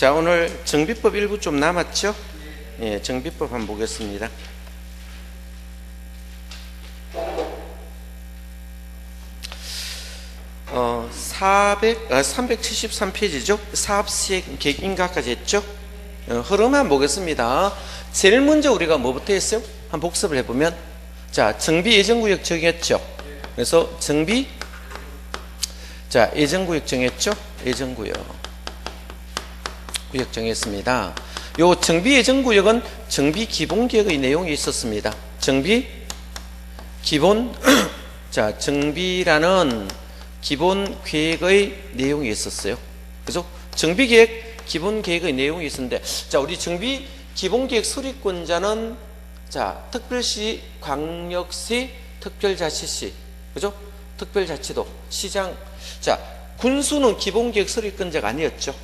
자, 오늘 정비법 일부 좀 남았죠? 예, 정비법 한번 보겠습니다. 어, 373페이지죠? 사업시행 계획 인가까지 했죠? 흐름 한번 보겠습니다. 제일 먼저 우리가 뭐부터 했어요? 한번 복습을 해보면, 자, 정비 예정구역 정했죠? 그래서 정비, 자, 예정구역 정했죠? 예정구역. 구역 정했습니다. 요 정비 예정구역은 정비 기본계획의 내용이 있었습니다. 정비 기본 자, 정비라는 기본 계획의 내용이 있었어요. 그죠? 정비 계획 기본 계획의 내용이 있었는데, 자, 우리 정비 기본 계획 수립권자는 자, 특별시, 광역시, 특별자치시, 그죠? 특별자치도, 시장. 자, 군수는 기본 계획 수립권자가 아니었죠.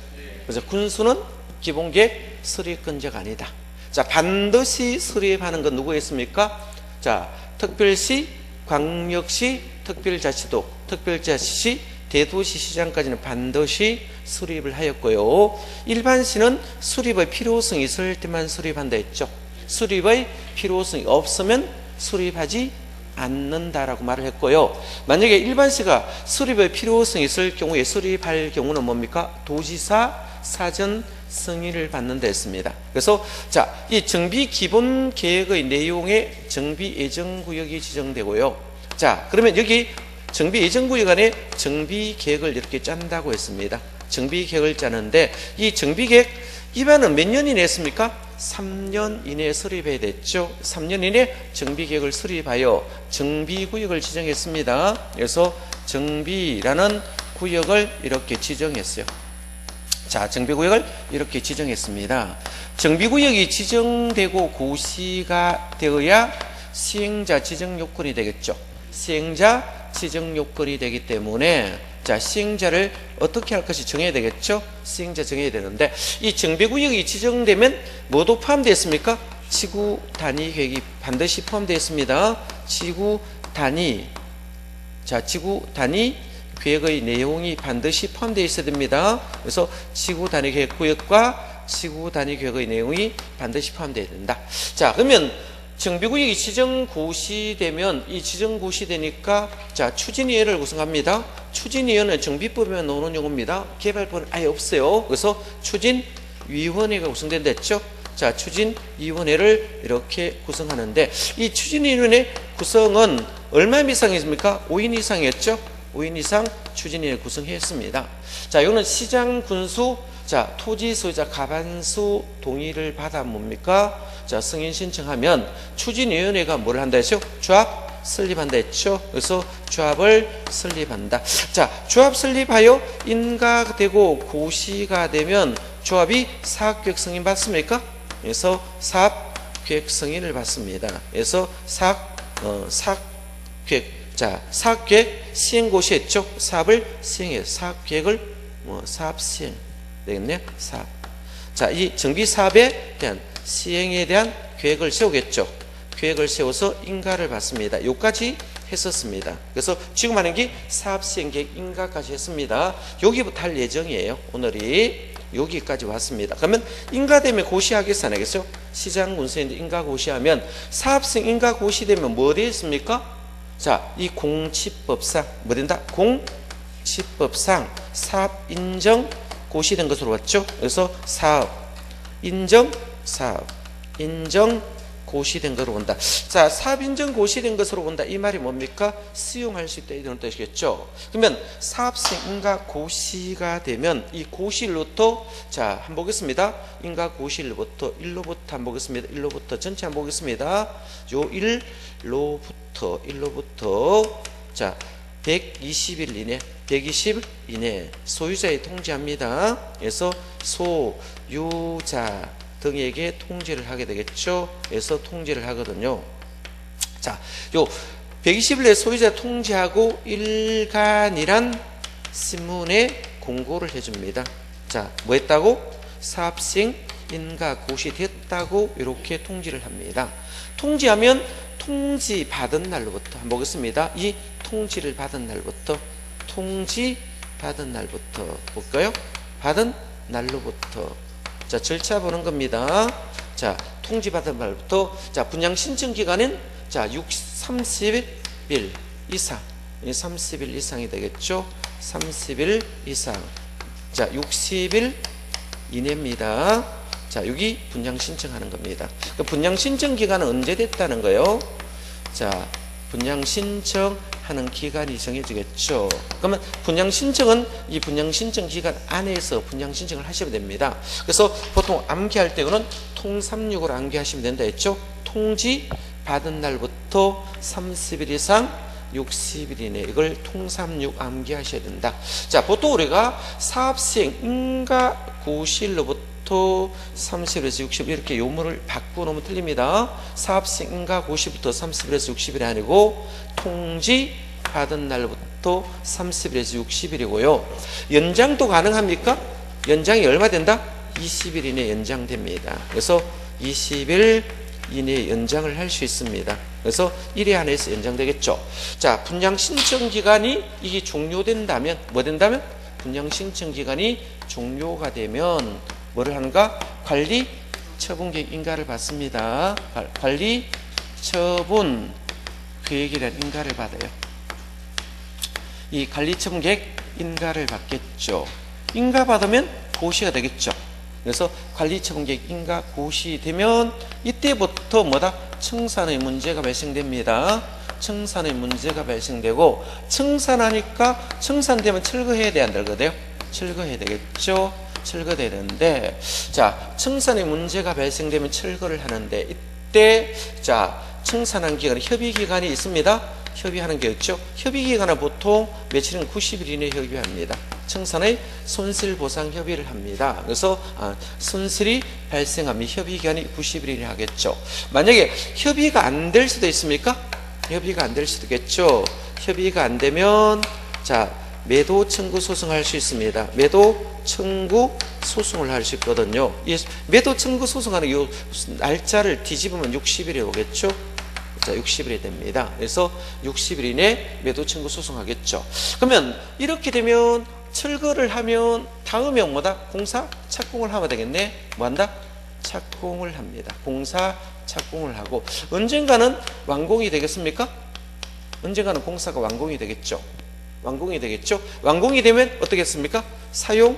그래서 군수는 기본계획 수립권자가 아니다. 자, 반드시 수립하는 건 누구였습니까? 자, 특별시, 광역시, 특별자치도, 특별자치시, 대도시 시장까지는 반드시 수립을 하였고요. 일반시는 수립의 필요성이 있을 때만 수립한다 했죠. 수립의 필요성이 없으면 수립하지 않는다라고 말을 했고요. 만약에 일반시가 수립의 필요성이 있을 경우에 수립할 경우는 뭡니까? 도지사 사전 승인을 받는다 했습니다. 그래서 자, 이 정비 기본 계획의 내용에 정비 예정구역이 지정되고요. 자, 그러면 여기 정비 예정구역 안에 정비 계획을 이렇게 짠다고 했습니다. 정비 계획을 짜는데, 이 정비 계획 입안은 몇 년 이내 했습니까? 3년 이내에 수립해야 됐죠. 3년 이내 정비 계획을 수립하여 정비구역을 지정했습니다. 그래서 정비라는 구역을 이렇게 지정했어요. 자, 정비구역을 이렇게 지정했습니다. 정비구역이 지정되고 고시가 되어야 시행자 지정 요건이 되겠죠. 시행자 지정 요건이 되기 때문에, 자, 시행자를 어떻게 할 것이 정해야 되겠죠. 시행자 정해야 되는데, 이 정비구역이 지정되면 뭐도 포함되어 있습니까? 지구 단위 계획이 반드시 포함되어 있습니다. 지구 단위, 자, 지구 단위 계획의 내용이 반드시 포함되어 있어야 됩니다. 그래서 지구 단위 계획 구역과 지구 단위 계획의 내용이 반드시 포함되어야 된다. 자, 그러면 정비구역이 지정 고시되면, 이 지정 고시되니까, 자, 추진위원회를 구성합니다. 추진위원회는 정비법에 나오는 용어입니다. 개발법은 아예 없어요. 그래서 추진위원회가 구성된다 했죠. 자, 추진위원회를 이렇게 구성하는데, 이 추진위원회 구성은 얼마 이상이십니까? 5인 이상이었죠. 5인 이상 추진위원회 구성했습니다. 자, 이거는 시장, 군수, 자, 토지 소유자 과반수 동의를 받아 뭡니까? 자, 승인 신청하면 추진위원회가 뭘 한다 했죠? 조합 설립한다 했죠. 그래서 조합을 설립한다. 자, 조합 설립하여 인가되고 고시가 되면 조합이 사업계획 승인 받습니까? 그래서 사업계획 승인을 받습니다. 그래서 사업계획, 자, 사업계획 시행고시 했죠. 사업을 시행해요. 사업계획을 사업 시행 되겠네요. 사업. 자, 이 정비 사업에 대한 시행에 대한 계획을 세우겠죠. 계획을 세워서 인가를 받습니다. 요까지 했었습니다. 그래서 지금 하는 게 사업 시행 계획 인가까지 했습니다. 여기부터 할 예정이에요. 오늘이 여기까지 왔습니다. 그러면 인가되면 고시하겠어, 안 하겠어요? 시장 군수인데 인가 고시하면, 사업 시행 인가 고시되면 뭐 되겠습니까? 자, 이 공지법상 뭐 된다? 공지법상 사업 인정 고시된 것으로 왔죠. 그래서 사업 인정, 사업 인정 고시된 것으로 본다. 자, 사업 인정 고시된 것으로 본다. 이 말이 뭡니까? 수용할 수 있다, 이런 뜻이겠죠. 그러면 사업생 인가 고시가 되면 이 고시일로부터, 자, 한번 보겠습니다. 인가 고시일로부터, 일로부터 한번 보겠습니다. 일로부터 전체 한번 보겠습니다. 요 일로부터 자, 120일 이내, 120일 이내 소유자에 통지합니다. 그래서 소유자 등에게 통지를 하게 되겠죠. 그래서 통지를 하거든요. 자, 요 120일 내 소유자 통지하고 일간이란 신문에 공고를 해줍니다. 자, 뭐 했다고? 사업시행 인가 고시됐다고 이렇게 통지를 합니다. 통지하면 통지 받은 날로부터 한번 보겠습니다. 이 통지를 받은 날부터, 통지 받은 날부터 볼까요? 받은 날로부터 자, 절차 보는 겁니다. 자, 통지받은 날부터, 자, 분양 신청 기간은, 자, 30일 이상. 30일 이상이 되겠죠? 30일 이상. 자, 60일 이내입니다. 자, 여기 분양 신청하는 겁니다. 그 분양 신청 기간은 언제 됐다는 거예요? 자, 분양 신청하는 기간이 정해지겠죠. 그러면 분양 신청은 이 분양 신청 기간 안에서 분양 신청을 하시면 됩니다. 그래서 보통 암기할 때는 통36으로 암기하시면 된다 했죠. 통지 받은 날부터 30일 이상 60일 이내, 이걸 통36 암기하셔야 된다. 자, 보통 우리가 사업시행 인가 고시일로부터 30일에서 60일 이렇게 요물을 바꾸놓으면 틀립니다. 사업시행 인가 고시부터 30일에서 60일이 아니고 통지 받은 날부터 30일에서 60일이고요. 연장도 가능합니까? 연장이 얼마 된다? 20일 이내 연장됩니다. 그래서 20일 이내에 연장을 할 수 있습니다. 그래서 1회 안에서 연장되겠죠. 자, 분양 신청 기간이 이게 종료된다면, 뭐 된다면? 분양 신청 기간이 종료가 되면 뭐를 하는가? 관리 처분 계획 인가를 받습니다. 관리 처분 계획이라는 인가를 받아요. 이 관리 처분 계획 인가를 받겠죠. 인가 받으면 고시가 되겠죠. 그래서 관리처분계획 인가 고시되면 이때부터 뭐다? 청산의 문제가 발생됩니다. 청산의 문제가 발생되고, 청산하니까 청산되면 철거해야 돼야 안 되거든요. 철거해야 되겠죠. 철거돼야 되는데, 자, 청산의 문제가 발생되면 철거를 하는데, 이때 자, 청산한 기간, 협의기간이 있습니다. 협의하는 게 있죠. 협의기간은 보통 며칠은 90일 이내에 협의합니다. 청산의 손실보상 협의를 합니다. 그래서 손실이 발생하면 협의기간이 90일이나 하겠죠. 만약에 협의가 안 될 수도 있습니까? 협의가 안 될 수도 있겠죠. 협의가 안 되면, 자, 매도 청구 소송할 수 있습니다. 매도 청구 소송을 할 수 있거든요. 이 매도 청구 소송하는 이 날짜를 뒤집으면 60일이 오겠죠. 자, 60일이 됩니다. 그래서 60일 이내 매도 청구 소송하겠죠. 그러면 이렇게 되면 철거를 하면 다음에 뭐다? 공사 착공을 하면 되겠네. 뭐 한다? 착공을 합니다. 공사 착공을 하고, 언젠가는 완공이 되겠습니까? 언젠가는 공사가 완공이 되겠죠. 완공이 되겠죠. 완공이 되면 어떻게 했습니까? 사용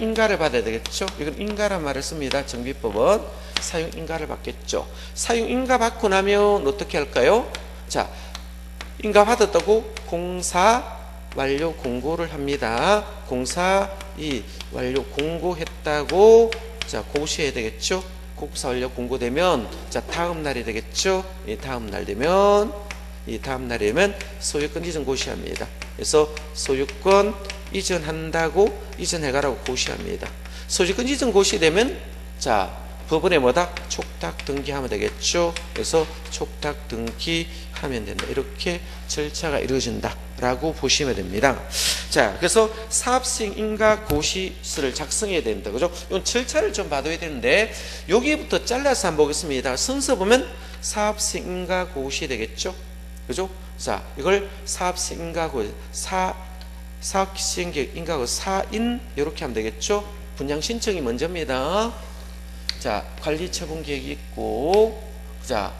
인가를 받아야 되겠죠. 이건 인가란 말을 씁니다. 정비법은 사용 인가를 받겠죠. 사용 인가 받고 나면 어떻게 할까요? 자, 인가 받았다고 공사 완료 공고를 합니다. 공사 완료 공고했다고, 자, 고시해야 되겠죠. 공사 완료 공고되면, 자, 다음 날이 되겠죠. 다음 날 되면, 다음 날이 되면 소유권 이전 고시합니다. 그래서 소유권 이전한다고, 이전해가라고 고시합니다. 소유권 이전 고시되면, 자, 법원에 뭐다? 촉탁 등기하면 되겠죠. 그래서 촉탁 등기하면 된다. 이렇게 절차가 이루어진다 라고 보시면 됩니다. 자, 그래서 사업시행 인가 고시서를 작성해야 됩니다. 그죠? 이 절차를 좀 봐둬야 되는데, 여기부터 잘라서 한번 보겠습니다. 순서 보면 사업시행 인가 고시 되겠죠. 그죠? 자, 이걸 사업시행 인가 고시, 사업시행 계획 인가 고시, 사인 이렇게 하면 되겠죠. 분양 신청이 먼저입니다. 자, 관리 처분 계획이 있고, 자,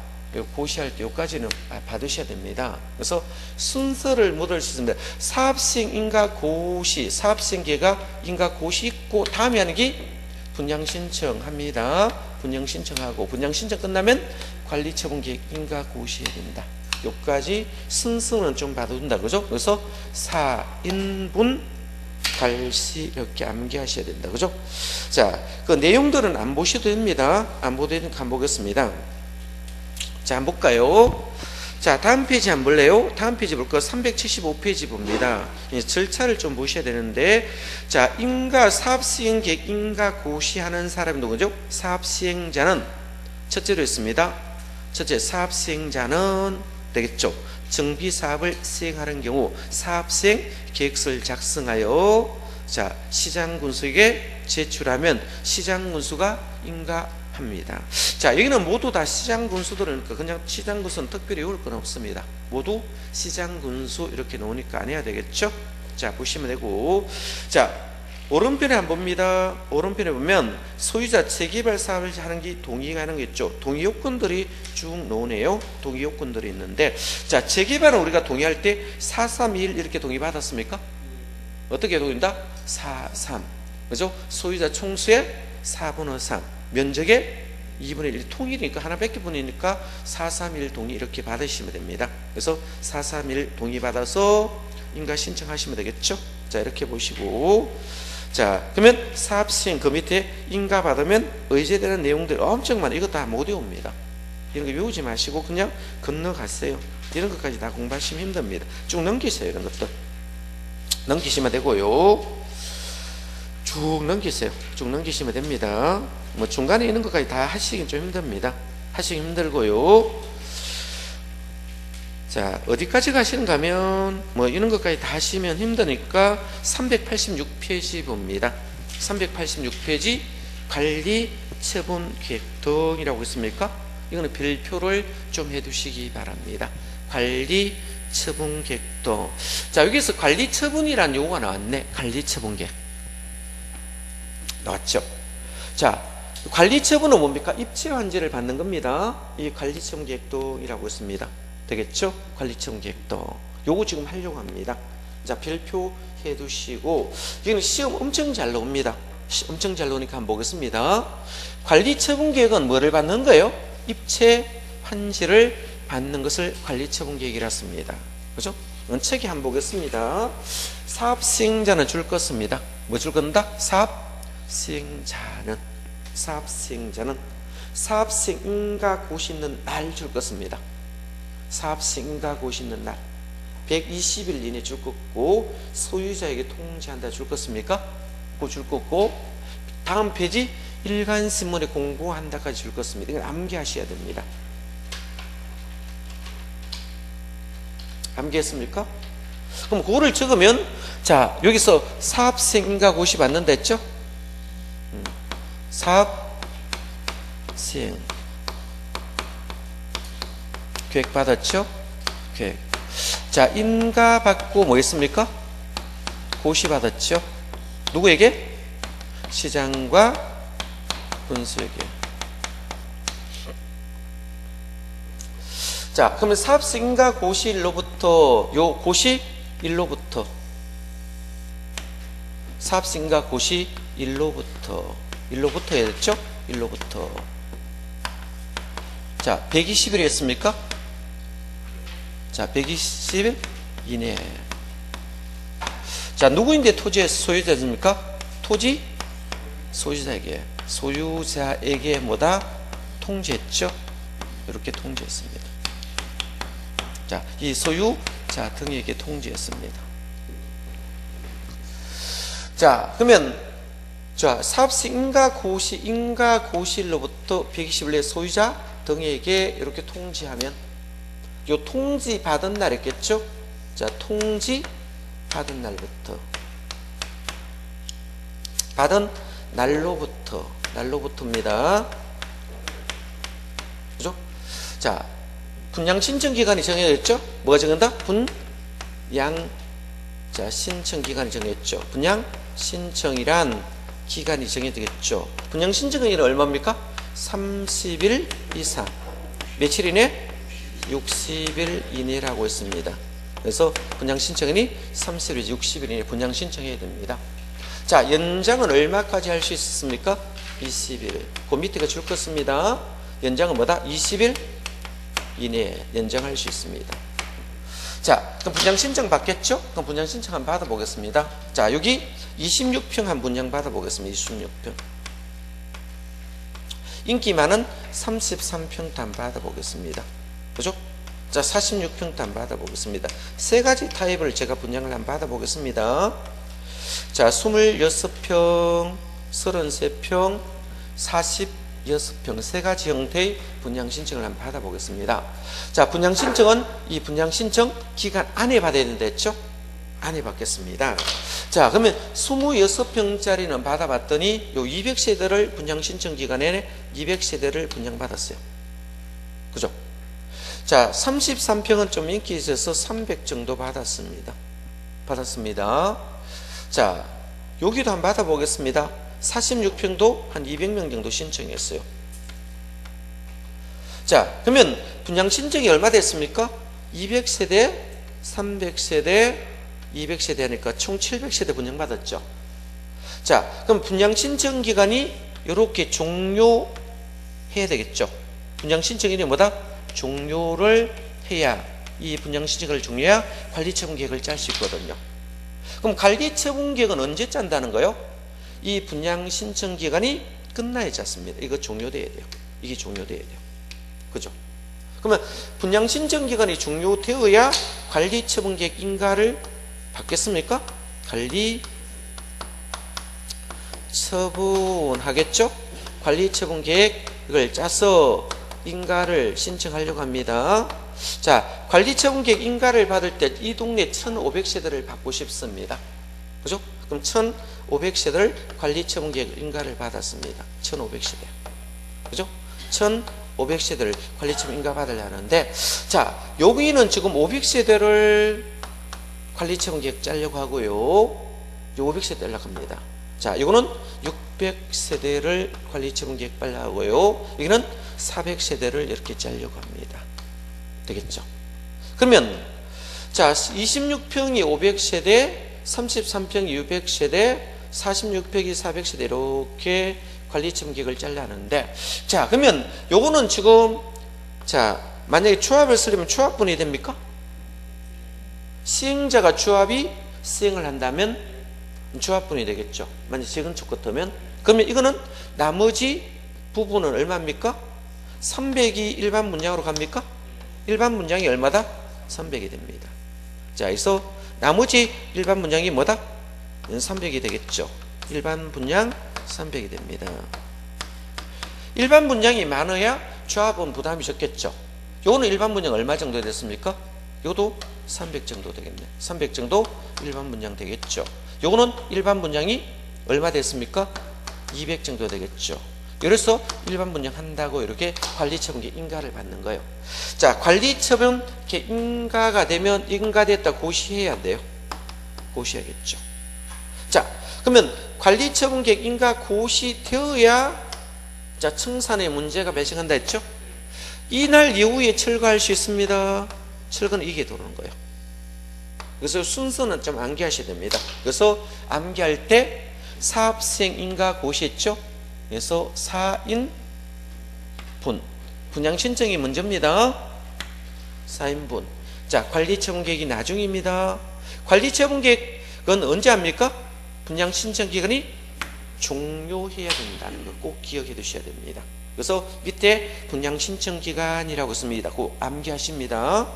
고시할 때 여기까지는 받으셔야 됩니다. 그래서 순서를 묻을 수 있습니다. 사업시행 인가 고시, 사업시행 계획 인가 고시 있고, 다음에 하는 게 분양 신청합니다. 분양 신청하고, 분양 신청 끝나면 관리 처분 계획 인가 고시해야 된다. 여기까지 순서는 좀 봐둔다. 그죠? 그래서 4인분 갈시 이렇게 암기하셔야 된다. 그죠? 자, 그 내용들은 안 보셔도 됩니다. 안 보도 되니까 안 보겠습니다. 자, 한번 볼까요? 자, 다음 페이지 한번 볼래요? 다음 페이지 볼까요? 375페이지 봅니다. 절차를 좀 보셔야 되는데, 자, 인가 사업시행 계획 인가 고시하는 사람이 누구죠? 사업시행자는 첫째로 있습니다. 첫째, 사업시행자는 되겠죠. 정비사업을 시행하는 경우 사업시행 계획서를 작성하여, 자, 시장군수에게 제출하면 시장군수가 인가합니다. 자, 여기는 모두 다 시장군수들은 그냥 시장군수는 특별히 외울 건 없습니다. 모두 시장군수 이렇게 놓으니까 안 해야 되겠죠. 자, 보시면 되고, 자, 오른편에 한번 봅니다. 오른편에 보면 소유자 재개발 사업을 하는 게 동의가 하는 게 있죠. 동의 요건들이 쭉 나오네요. 동의 요건들이 있는데, 자, 재개발은 우리가 동의할 때 4, 3, 1 이렇게 동의 받았습니까? 어떻게 동의한다? 4, 3. 그죠? 소유자 총수의 4분의 3. 면적의 2분의 1. 통일이니까 하나밖에 분이니까 4, 3, 1 동의 이렇게 받으시면 됩니다. 그래서 4, 3, 1 동의 받아서 인가 신청하시면 되겠죠? 자, 이렇게 보시고, 자, 그러면 사업 시행 그 밑에 인가 받으면 의제되는 내용들 엄청 많아요. 이거 다 못 외웁니다. 이런 거 외우지 마시고 그냥 건너가세요. 이런 것까지 다 공부하시면 힘듭니다. 쭉 넘기세요. 이런 것들 넘기시면 되고요. 쭉 넘기세요. 쭉 넘기시면 됩니다. 뭐 중간에 있는 것까지 다 하시긴 좀 힘듭니다. 하시기 힘들고요. 자, 어디까지 가시는가 하면 뭐 이런 것까지 다 하시면 힘드니까 386페이지 봅니다. 386페이지 관리 처분 계획 등이라고 있습니까? 이거는 별표를 좀 해두시기 바랍니다. 관리 처분 계획 등. 자, 여기서 관리 처분이라는 용어가 나왔네. 관리 처분 계획 나왔죠. 자, 관리 처분은 뭡니까? 입체 환지를 받는 겁니다. 이 관리 처분 계획 등이라고 있습니다. 되겠죠? 관리처분 계획도 요거 지금 하려고 합니다. 자, 별표 해두시고, 이거는 시험 엄청 잘 나옵니다. 엄청 잘 나오니까 한번 보겠습니다. 관리처분 계획은 뭐를 받는 거예요? 입체 환지를 받는 것을 관리처분 계획이라 씁니다. 그죠? 책에 한번 보겠습니다. 사업 시행자는 줄 것입니다. 뭐 줄 건다? 사업 시행자는 사업 시행 인가 고시 있는 날 줄 것입니다. 사업 시행인가 고시 있는 날 120일 이내 줄 것고, 소유자에게 통지한다 줄 것입니까? 그거 줄 것고, 다음 페이지 일간신문에 공고한다까지 줄 것입니다. 이건 암기하셔야 됩니다. 암기했습니까? 그럼 그거를 적으면, 자, 여기서 사업 시행인가 고시 받는다 했죠? 사업 시행 계획 받았죠? 계획. 자, 인가 받고 뭐 했습니까? 고시 받았죠? 누구에게? 시장과 군수에게. 자, 그러면 사업시 인가 고시일로부터, 요 고시일로부터, 사업시 인가 고시일로부터 해야 됐죠? 일로부터. 자, 120일 했습니까? 자, 120일 이내. 자, 누구인데 토지의 소유자입니까? 토지 소유자에게 뭐다? 통지했죠? 이렇게 통지했습니다. 자, 이 소유자 등에게 통지했습니다. 자, 그러면 자, 사업시 인가 고시일로부터 120일 내 소유자 등에게 이렇게 통지하면, 요 통지 받은 날 있겠죠? 자, 통지 받은 날부터, 받은 날로부터입니다. 그죠? 자, 분양 신청 기간이 정해졌죠? 뭐가 정한다? 자, 신청 기간이 정했죠. 분양 신청이란 기간이 정해지겠죠. 분양 신청일은 얼마입니까? 30일 이상. 며칠 이내? 60일 이내라고 했습니다. 그래서 분양 신청일이 30일, 60일 이내 분양 신청해야 됩니다. 자, 연장은 얼마까지 할 수 있습니까? 20일. 그 밑에가 줄 것입니다. 연장은 뭐다? 20일 이내에 연장할 수 있습니다. 자, 그럼 분양 신청 받겠죠? 그럼 분양 신청 한번 받아보겠습니다. 자, 여기 26평 한 분양 받아보겠습니다. 26평. 인기 많은 33평도 한번 받아보겠습니다. 그죠? 자, 46평도 한번 받아보겠습니다. 세 가지 타입을 제가 분양을 한번 받아보겠습니다. 자, 26평, 33평, 46평 세 가지 형태의 분양 신청을 한번 받아보겠습니다. 자, 분양 신청은 이 분양 신청 기간 안에 받아야 된다 했죠? 안에 받겠습니다. 자, 그러면 26평짜리는 받아봤더니 요 200세대를 분양 신청 기간에 200세대를 분양받았어요. 그죠? 자, 33평은 좀 인기 있어서 300 정도 받았습니다. 자, 여기도 한번 받아보겠습니다. 46평도 한 200명 정도 신청했어요. 자, 그러면 분양 신청이 얼마 됐습니까? 200세대, 300세대, 200세대 하니까 총 700세대 분양받았죠. 자, 그럼 분양 신청 기간이 이렇게 종료해야 되겠죠. 분양 신청일이 뭐다? 종료를 해야, 이 분양 신청을 종료해야 관리처분 계획을 짤 수 있거든요. 그럼 관리처분 계획은 언제 짠다는 거요? 이 분양 신청 기간이 끝나야 짰습니다. 이거 종료돼야 돼요. 이게 종료돼야 돼요. 그죠? 그러면 분양 신청 기간이 종료되어야 관리 처분 계획 인가를 받겠습니까? 관리 처분하겠죠? 관리 처분 계획을 짜서 인가를 신청하려고 합니다. 자, 관리 처분 계획 인가를 받을 때 이 동네 1500세대를 받고 싶습니다. 그죠? 그럼 1500세대를 관리 처분 계획 인가를 받았습니다. 1500세대. 그죠? 1500세대를 관리처분 인가 받으려 하는데, 자, 여기는 지금 500세대를 관리처분 계획 짜려고 하고요. 500세대 연락 합니다. 자, 이거는 600세대를 관리처분 계획 빨리 하고요. 여기는 400세대를 이렇게 짜려고 합니다. 되겠죠? 그러면, 자, 26평이 500세대, 33평이 600세대, 46평이 400세대 이렇게 관리처분 계획을 짜려는데, 자, 그러면 요거는 지금, 자, 만약에 조합을 쓰려면 조합분이 됩니까? 시행자가 조합이 시행을 한다면 조합분이 되겠죠. 만약에 재건축 같으면. 그러면 이거는 나머지 부분은 얼마입니까? 300이 일반 분양으로 갑니까? 일반 분양이 얼마다? 300이 됩니다. 자, 그래서 나머지 일반 분양이 뭐다? 300이 되겠죠. 일반 분양 300이 됩니다. 일반 분양이 많아야 조합은 부담이 적겠죠. 요거는 일반 분양 얼마 정도 됐습니까? 요도 300 정도 되겠네. 300 정도 일반 분양 되겠죠. 요거는 일반 분양이 얼마 됐습니까? 200 정도 되겠죠. 그래서 일반 분양 한다고 이렇게 관리처분 계획 인가를 받는 거예요. 자, 관리처분 계획 인가가 되면 인가됐다 고시해야 돼요. 고시해야겠죠. 자, 그러면 관리처분 계획 인가 고시되어야, 자, 청산의 문제가 발생한다 했죠? 이날 이후에 철거할 수 있습니다. 철거는 이게 들어오는 거예요. 그래서 순서는 좀 암기하셔야 됩니다. 그래서 암기할 때 사업시행 인가 고시했죠? 그래서 4인분 분양 신청이 먼저입니다. 4인분. 자, 관리처분 계획이 나중입니다. 관리처분 계획은 언제 합니까? 분양 신청 기간이 종료해야 된다는 거 꼭 기억해 두셔야 됩니다. 그래서 밑에 분양 신청 기간이라고 씁니다. 꼭 암기하십니다.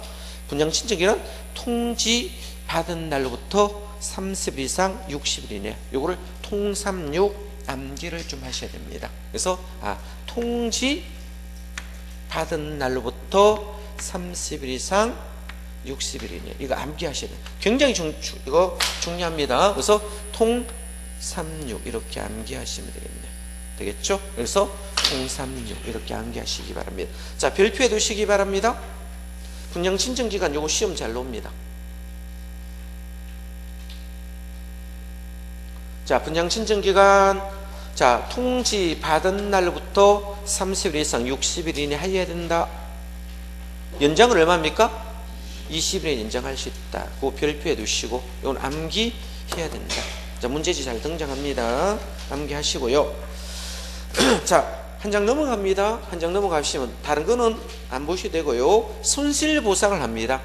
분양 신청 기간은 통지 받은 날로부터 30일 이상 60일 이내. 요거를 통삼육 암기를 좀 하셔야 됩니다. 그래서 통지 받은 날로부터 30일 이상 60일 이내. 이거 암기하셔야 돼요. 굉장히 이거 중요합니다. 그래서 통삼육 이렇게 암기하시면 되겠네요. 되겠죠? 그래서 통삼육 이렇게 암기하시기 바랍니다. 자, 별표해 두시기 바랍니다. 분양 신청 기간 요거 시험 잘 나옵니다. 자, 분양 신청 기간, 자, 통지 받은 날로부터 30일 이상 60일 이내 해야 된다. 연장은 얼마입니까? 20일에 연장할 수 있다. 그거 별표해 두시고, 이건 암기해야 된다. 자, 문제지 잘 등장합니다. 암기하시고요. 자, 한 장 넘어갑니다. 한 장 넘어가시면 다른 거는 안 보셔도 되고요. 손실보상을 합니다.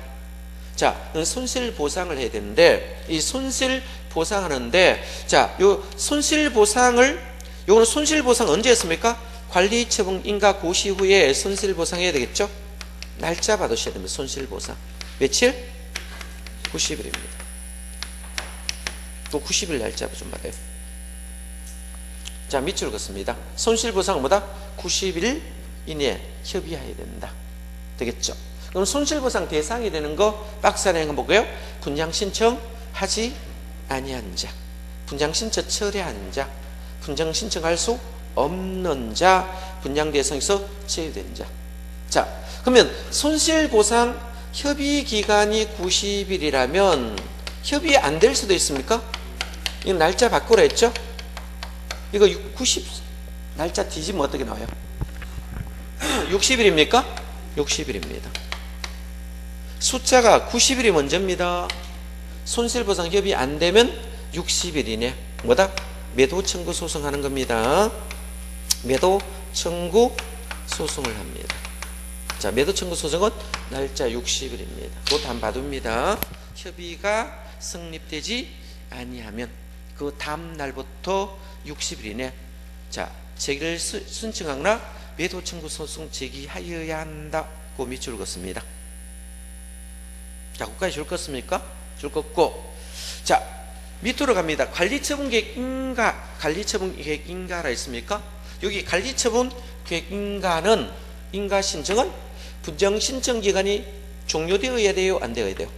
자, 손실보상을 해야 되는데, 이 손실보상하는데, 자, 요 손실보상을, 요거는 손실보상 언제 했습니까? 관리처분 인가 고시 후에 손실보상 해야 되겠죠? 날짜 받으셔야 됩니다. 손실보상. 며칠? 90일입니다. 또 90일 날짜 좀 받아요. 자, 밑줄 긋습니다. 손실보상은 뭐다? 90일 이내에 협의해야 된다. 되겠죠? 그럼 손실보상 대상이 되는 거 박스 안에 한번 볼까요? 분양 신청하지 아니한 자, 분양 신청 철회한 자, 분양 신청할 수 없는 자, 분양 대상에서 제외된 자. 자, 그러면 손실보상 협의 기간이 90일이라면 협의 안 될 수도 있습니까? 이거 날짜 바꾸라 했죠? 이거 90 날짜 뒤지면 어떻게 나와요? 60일입니까? 60일입니다. 숫자가 90일이 먼저입니다. 손실보상 협의 안 되면 60일 이내 뭐다? 매도 청구 소송하는 겁니다. 매도 청구 소송을 합니다. 자, 매도 청구 소송은 날짜 60일입니다. 그것도 한번 봐둡니다. 협의가 성립되지 아니하면 그 다음 날부터 60일 이내 자, 제기를 신청하거나 매도 청구 소송 제기하여야 한다고 밑줄 긋습니다. 자, 거기까지 줄 것입니까? 줄 것고. 자, 밑으로 갑니다. 관리처분 계획인가, 관리처분 계획인가라 있습니까? 여기 관리처분 계획인가는 인가 신청은 분양 신청 기간이 종료되어야 돼요, 안 되어야 돼요?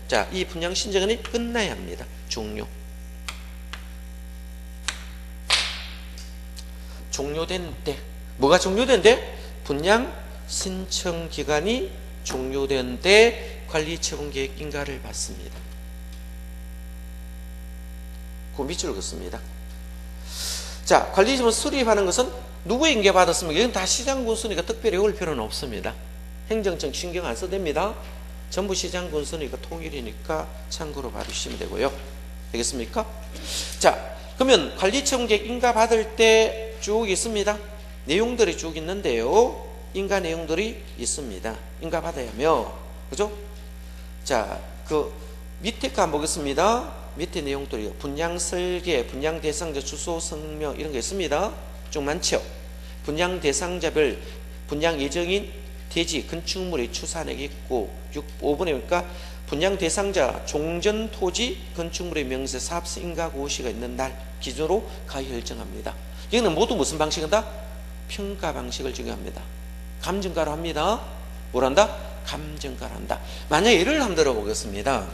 자, 이 분양 신청이 끝나야 합니다. 종료된 때. 뭐가 종료된 때? 분양 신청 기간이 종료된 때 관리처분 계획 인가를 받습니다. 그 밑줄 긋습니다. 자, 관리처분 수립하는 것은 누구의 인계 받았습니까? 이건 다 시장군수니까 특별히 외울 필요는 없습니다. 행정청 신경 안 써도 됩니다. 전부 시장군수니까 통일이니까 참고로 봐주시면 되고요. 되겠습니까? 자, 그러면 관리처분 계획 인가 받을 때 쭉 있습니다. 내용들이 쭉 있는데요. 인가 내용들이 있습니다. 인가 받아야 하며, 그죠? 자, 그 밑에 거 한번 보겠습니다. 밑에 내용들이요. 분양 설계, 분양 대상자 주소 성명 이런 게 있습니다. 좀 많죠? 분양 대상자별 분양 예정인 대지 건축물의 추산액이 있고 5번에 보니까 분양 대상자 종전 토지 건축물의 명세 사업소 인가 고시가 있는 날 기준으로 가격 결정합니다. 이거는 모두 무슨 방식이다? 평가 방식을 적용합니다. 감정가로 합니다. 뭘 한다? 감정가로 한다. 만약 예를 한번 들어보겠습니다.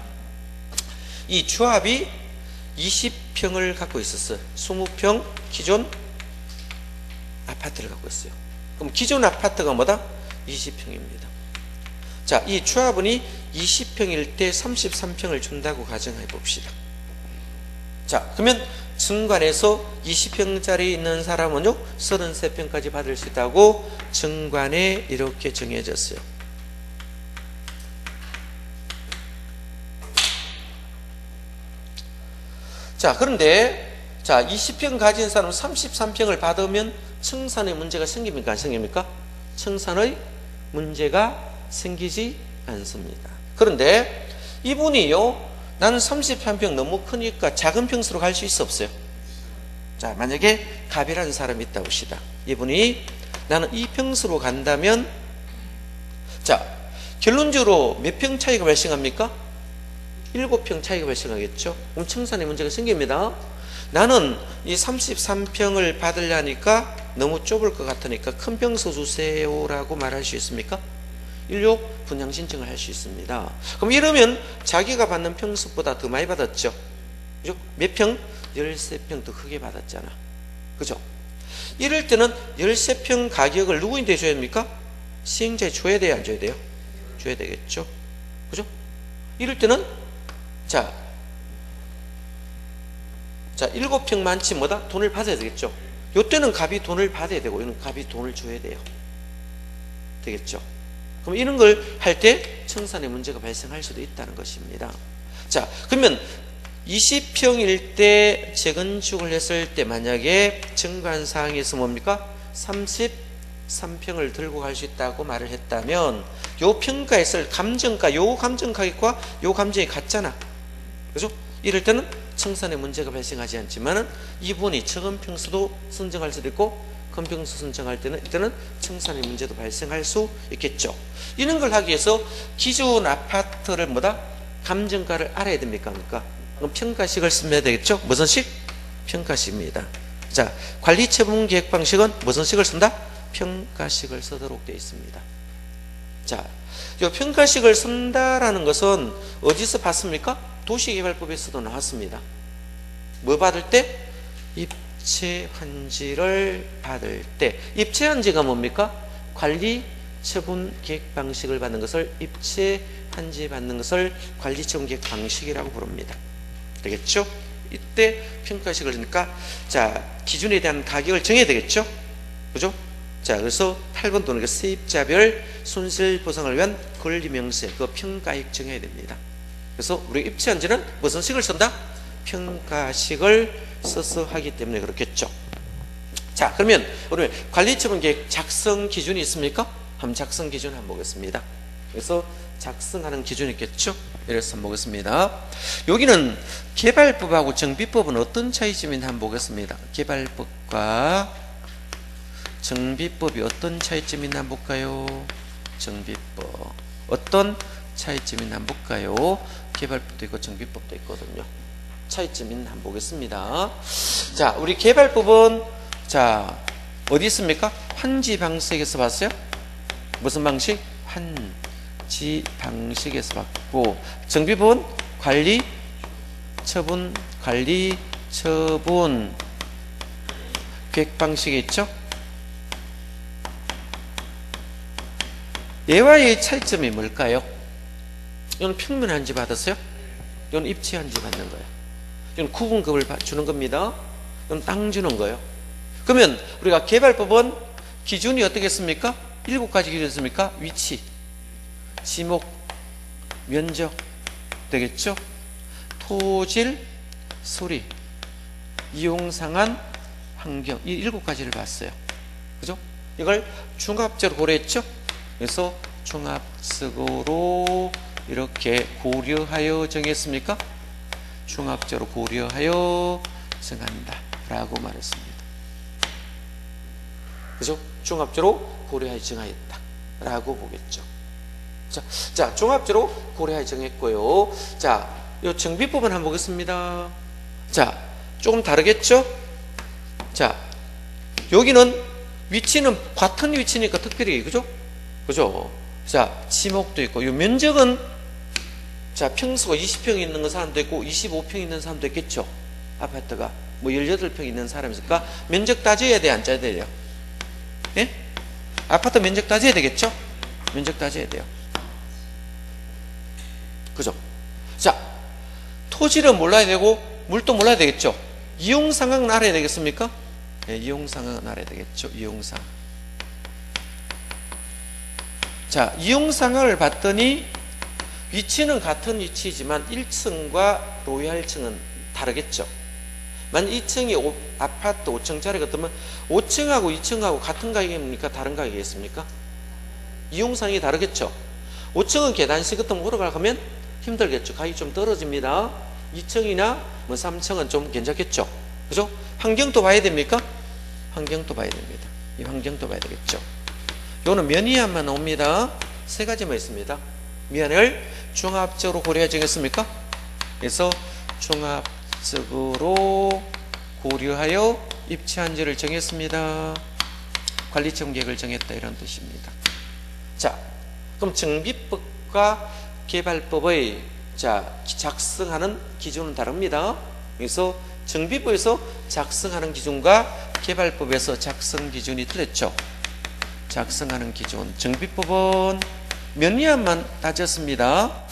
이 조합이 20평을 갖고 있었어요. 20평 기존 아파트를 갖고 있어요. 그럼 기존 아파트가 뭐다? 20평입니다. 자, 이 조합원이 20평일 때 33평을 준다고 가정해 봅시다. 자, 그러면 정관에서 20평짜리 있는 사람은요 33평까지 받을 수 있다고 정관에 이렇게 정해졌어요. 자, 그런데 자 20평 가진 사람은 33평을 받으면 청산의 문제가 생깁니까? 안 생깁니까? 청산의 문제가 생기지 않습니다. 그런데 이분이요 나는 33평 너무 크니까 작은 평수로 갈 수 있어 없어요? 자, 만약에 갑이라는 사람이 있다 봅시다. 이분이 나는 이 평수로 간다면 자, 결론적으로 몇 평 차이가 발생합니까? 7평 차이가 발생하겠죠? 그럼 청산의 문제가 생깁니다. 나는 이 33평을 받으려니까 너무 좁을 것 같으니까 큰 평수 주세요라고 말할 수 있습니까? 16 분양 신청을 할 수 있습니다. 그럼 이러면 자기가 받는 평수보다 더 많이 받았죠. 그죠? 몇 평? 13평 더 크게 받았잖아. 그죠? 이럴 때는 13평 가격을 누구한테 줘야 됩니까? 시행자에 줘야 돼요, 안 줘야 돼요? 줘야 되겠죠. 그죠? 이럴 때는 자 7평 많지 뭐다? 돈을 받아야 되겠죠. 요때는 갑이 돈을 받아야 되고 이는 갑이 돈을 줘야 돼요. 되겠죠. 그럼 이런 걸 할 때 청산의 문제가 발생할 수도 있다는 것입니다. 자, 그러면 20평일 때 재건축을 했을 때 만약에 정관사항에서 뭡니까? 33평을 들고 갈 수 있다고 말을 했다면 요 평가에 쓸 감정가, 요 감정가격과 요 감정이 같잖아. 그죠? 이럴 때는 청산의 문제가 발생하지 않지만 이분이 적은 평수도 선정할 수도 있고 큰 평수 선정할 때는 이때는 청산의 문제도 발생할 수 있겠죠. 이런 걸 하기 위해서 기존 아파트를 뭐다? 감정가를 알아야 됩니까? 그럼 평가식을 쓰면 되겠죠. 무슨 식? 평가식입니다. 자, 관리처분 계획 방식은 무슨 식을 쓴다? 평가식을 쓰도록 되어 있습니다. 자, 이 평가식을 쓴다라는 것은 어디서 봤습니까? 도시개발법에서도 나왔습니다. 뭐 받을 때? 입체환지를 받을 때. 입체환지가 뭡니까? 관리처분 계획 방식을 받는 것을 입체환지 받는 것을 관리처분 계획 방식이라고 부릅니다. 되겠죠? 이때 평가식을 하니까 자, 기준에 대한 가격을 정해야 되겠죠? 그죠? 자, 그래서 8번 또는 세입자별 손실 보상을 위한 권리 명세, 그 평가액 정해야 됩니다. 그래서 우리 입찰한지는 무슨 식을 쓴다? 평가식을 써서 하기 때문에 그렇겠죠. 자, 그러면 우리 관리처분 계획 작성 기준이 있습니까? 한번 작성 기준 한번 보겠습니다. 그래서 작성하는 기준이 있겠죠? 이래서 한번 보겠습니다. 여기는 개발법하고 정비법은 어떤 차이점인지 한번 보겠습니다. 개발법과 정비법이 어떤 차이점이 있나 한번 볼까요? 정비법 어떤 차이점이 있나 한번 볼까요? 개발법도 있고 정비법도 있거든요. 차이점이 있나 한번 보겠습니다. 자, 우리 개발법은 자, 어디 있습니까? 환지 방식에서 봤어요? 무슨 방식? 환지 방식에서 봤고, 정비법은 관리 처분 계획 방식이 있죠? 얘와의 차이점이 뭘까요? 이건 평면 한지 받았어요? 이건 입체 한지 받는 거예요. 이건 구분급을 주는 겁니다. 이건 땅 주는 거예요. 그러면 우리가 개발법은 기준이 어떻겠습니까? 7가지 기준이 있습니까? 위치, 지목, 면적 되겠죠? 토질, 소리, 이용상한, 환경, 이 7가지를 봤어요. 그죠? 이걸 종합적으로 고려했죠? 그래서 종합적으로 이렇게 고려하여 정했습니까? 종합적으로 고려하여 정한다 라고 말했습니다. 그죠? 종합적으로 고려하여 정하였다 라고 보겠죠. 자, 종합적으로 고려하여 정했고요. 자, 요 정비법은 한번 보겠습니다. 자, 조금 다르겠죠? 자, 여기는 위치는 같은 위치니까 특별히, 그죠? 그죠? 자, 지목도 있고, 요 면적은 자, 평수가 20평 있는 사람도 있고 25평 있는 사람도 있겠죠. 아파트가 뭐 18평 있는 사람이 있으니까 면적 따져야 돼, 안 짜야 돼요? 예? 아파트 면적 따져야 되겠죠? 면적 따져야 돼요. 그죠? 자, 토지를 몰라야 되고 물도 몰라야 되겠죠? 이용 상황은 알아야 되겠습니까? 예, 이용 상황은 알아야 되겠죠? 이용 상황. 자, 이용 상황을 봤더니 위치는 같은 위치지만 1층과 로얄층은 다르겠죠. 만약 2층이 아파트 5층짜리 같으면 5층하고 2층하고 같은 가격입니까? 다른 가격이겠습니까? 이용상이 다르겠죠. 5층은 계단식 같은 거 올라가면 힘들겠죠. 가격이 좀 떨어집니다. 2층이나 뭐 3층은 좀 괜찮겠죠. 그죠? 환경도 봐야 됩니까? 환경도 봐야 됩니다. 이 환경도 봐야 되겠죠. 요거는 면이야만 나옵니다. 3가지만 있습니다. 면을 종합적으로 고려해 정했습니까? 그래서 종합적으로 고려하여 입체한지를 정했습니다. 관리처분 계획을 정했다 이런 뜻입니다. 자, 그럼 정비법과 개발법의 자, 작성하는 기준은 다릅니다. 그래서 정비법에서 작성하는 기준과 개발법에서 작성 기준이 틀렸죠. 작성하는 기준, 정비법은 면리안만 따졌습니다.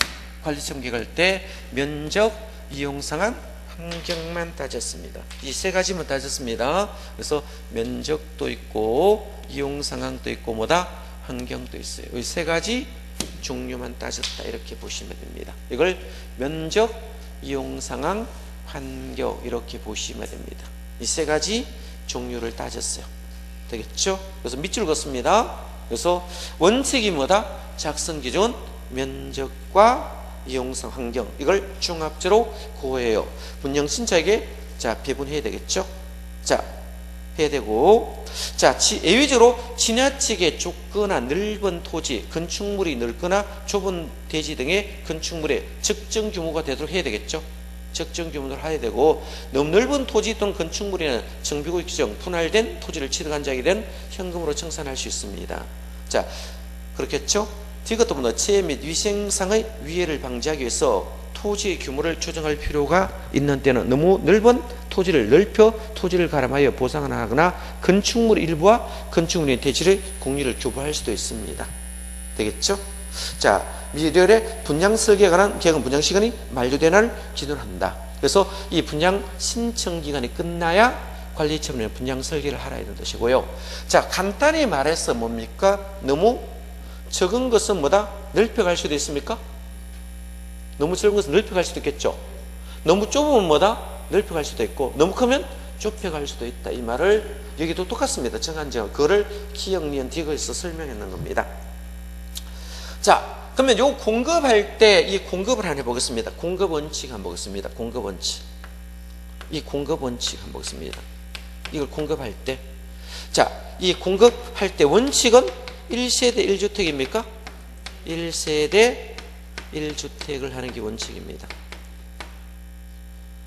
관리처분 계획할 때 면적, 이용상황, 환경만 따졌습니다. 이 3가지만 따졌습니다. 그래서 면적도 있고 이용상황도 있고 뭐다? 환경도 있어요. 이 3가지 종류만 따졌다 이렇게 보시면 됩니다. 이걸 면적, 이용상황, 환경 이렇게 보시면 됩니다. 이 3가지 종류를 따졌어요. 되겠죠? 그래서 밑줄 긋습니다. 그래서 원칙이 뭐다? 작성기준, 면적과 이용상 환경 이걸 종합적으로 고려해요. 분양신청에게 자 배분해야 되겠죠? 자 해야 되고 자 예외적으로 지나치게 좁거나 넓은 토지, 건축물이 넓거나 좁은 대지 등의 건축물의 적정 규모가 되도록 해야 되겠죠? 적정 규모를 해야 되고 너무 넓은 토지 또는 건축물이나 정비구역 규정 분할된 토지를 취득한 자에게 된 현금으로 청산할 수 있습니다. 자 그렇겠죠? 이것도 너체 및 위생상의 위해를 방지하기 위해서 토지의 규모를 조정할 필요가 있는 때는 너무 넓은 토지를 넓혀 토지를 가람하여 보상을 하거나 건축물 일부와 건축물의 대지의 공유를 교부할 수도 있습니다. 되겠죠? 자, 미래의 분양 설계에 관한 계획은 분양 시간이 만료된 날 기준한다. 그래서 이 분양 신청 기간이 끝나야 관리처분에 분양 설계를 하라 이런 뜻이고요. 자, 간단히 말해서 뭡니까? 너무 적은 것은 뭐다? 넓혀갈 수도 있습니까? 너무 적은 것은 넓혀갈 수도 있겠죠. 너무 좁으면 뭐다? 넓혀갈 수도 있고, 너무 크면 좁혀갈 수도 있다. 이 말을 여기도 똑같습니다. 정한정. 그거를 기역, 니은, 디귿에서 설명했는 겁니다. 자, 그러면 요 공급할 때 이 공급을 한번 해보겠습니다. 공급 원칙 한번 보겠습니다. 공급 원칙. 이 공급 원칙 한번 보겠습니다. 이걸 공급할 때. 자, 이 공급할 때 원칙은 1세대 1주택입니까? 1세대 1주택을 하는 게 원칙입니다.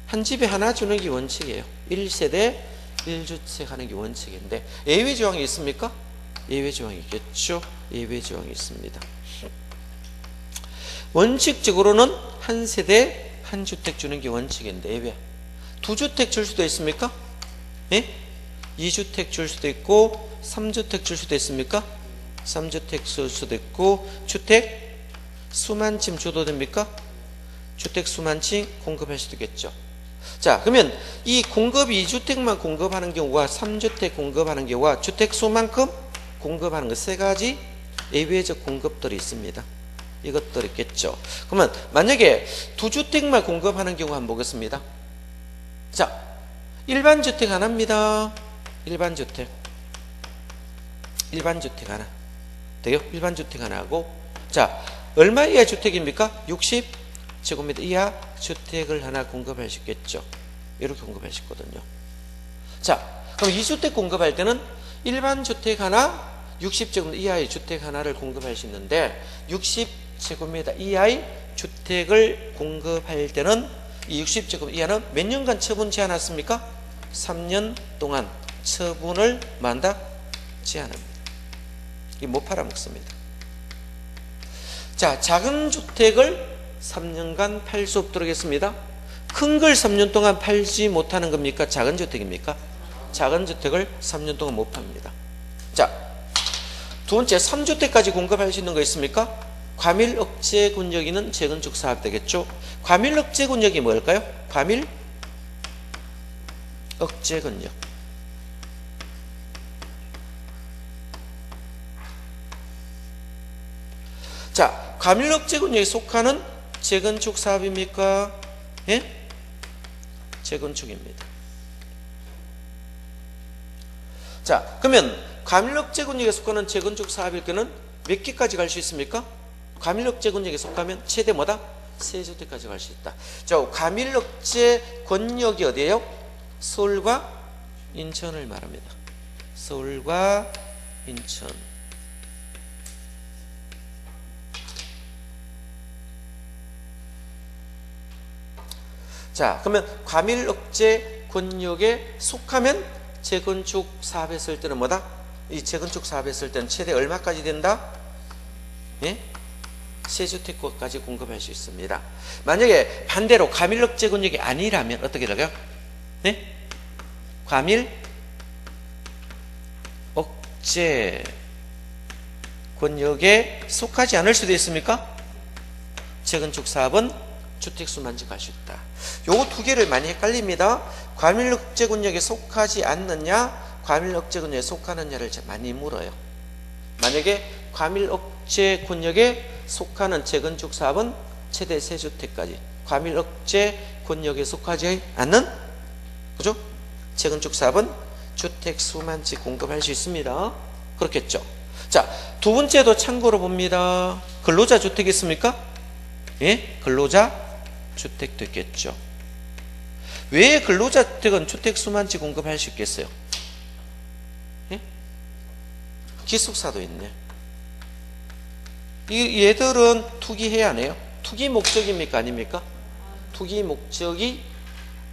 한 집에 하나 주는 게 원칙이에요. 1세대 1주택 하는 게 원칙인데, 예외 조항이 있습니까? 예외 조항이 있겠죠. 예외 조항이 있습니다. 원칙적으로는 한 세대 한 주택 주는 게 원칙인데, 예외. 2주택 줄 수도 있습니까? 예? 2주택 줄 수도 있고 3주택 줄 수도 있습니까? 3주택 줄 수도 있고, 주택 수만 채 줘도 됩니까? 주택 수만 채 공급할 수도 있겠죠. 자, 그러면 이 공급 2주택만 공급하는 경우와 3주택 공급하는 경우와 주택 수만큼 공급하는 것 세 가지 예외적 공급들이 있습니다. 이것들이 있겠죠. 그러면 만약에 2주택만 공급하는 경우 한번 보겠습니다. 자, 일반 주택 하나입니다. 일반 주택 하나 돼요? 일반 주택 하나 하고, 자, 얼마 이하 주택입니까? 60제곱미터 이하 주택을 하나 공급할 수 있겠죠. 이렇게 공급할 수 있거든요. 자, 그럼 2주택 공급할 때는 일반 주택 하나, 60제곱미터 이하의 주택 하나를 공급할 수 있는데, 60제곱미터 이하의 주택을 공급할 때는 이 60제곱 이하는 몇 년간 처분 제한했습니까? 3년 동안 처분을 만다 제한합니다. 이 못 팔아먹습니다. 자, 작은 주택을 3년간 팔 수 없도록 했습니다. 큰 걸 3년 동안 팔지 못하는 겁니까? 작은 주택입니까? 작은 주택을 3년 동안 못 팝니다. 자, 두 번째, 3주택까지 공급할 수 있는 거 있습니까? 과밀 억제 권역 있는 재건축 사업 되겠죠. 과밀 억제 권역이 뭘까요? 과밀 억제 권역. 자, 과밀 억제 권역에 속하는 재건축 사업입니까? 예? 재건축입니다. 자, 그러면 과밀 억제 권역에 속하는 재건축 사업일 때는 몇 개까지 갈 수 있습니까? 과밀 억제 권역에 속하면 최대 뭐다? 3주택까지 갈 수 있다. 자, 과밀 억제 권역이 어디예요? 서울과 인천을 말합니다. 서울과 인천. 자, 그러면 과밀 억제 권역에 속하면 재건축 사업 했을 때는 뭐다? 이 재건축 사업 했을 때는 최대 얼마까지 된다? 예? 3주택까지 공급할 수 있습니다. 만약에 반대로 과밀 억제 권역이 아니라면 어떻게 되나요? 네? 과밀 억제 권역에 속하지 않을 수도 있습니까? 재건축 사업은 주택수만 갈 수 있다. 요거 두 개를 많이 헷갈립니다. 과밀 억제 권역에 속하지 않느냐, 과밀 억제 권역에 속하느냐를 많이 물어요. 만약에 과밀 억제 권역에 속하는 재건축 사업은 최대 3주택까지, 과밀 억제 권역에 속하지 않는, 그죠? 재건축 사업은 주택 수만 채 공급할 수 있습니다. 그렇겠죠. 자, 두 번째도 참고로 봅니다. 근로자 주택 있습니까? 예? 근로자 주택도 있겠죠. 왜 근로자 주택은 주택 수만 채 공급할 수 있겠어요? 예? 기숙사도 있네. 얘들은 투기해야 하네요. 투기 목적입니까? 아닙니까? 투기 목적이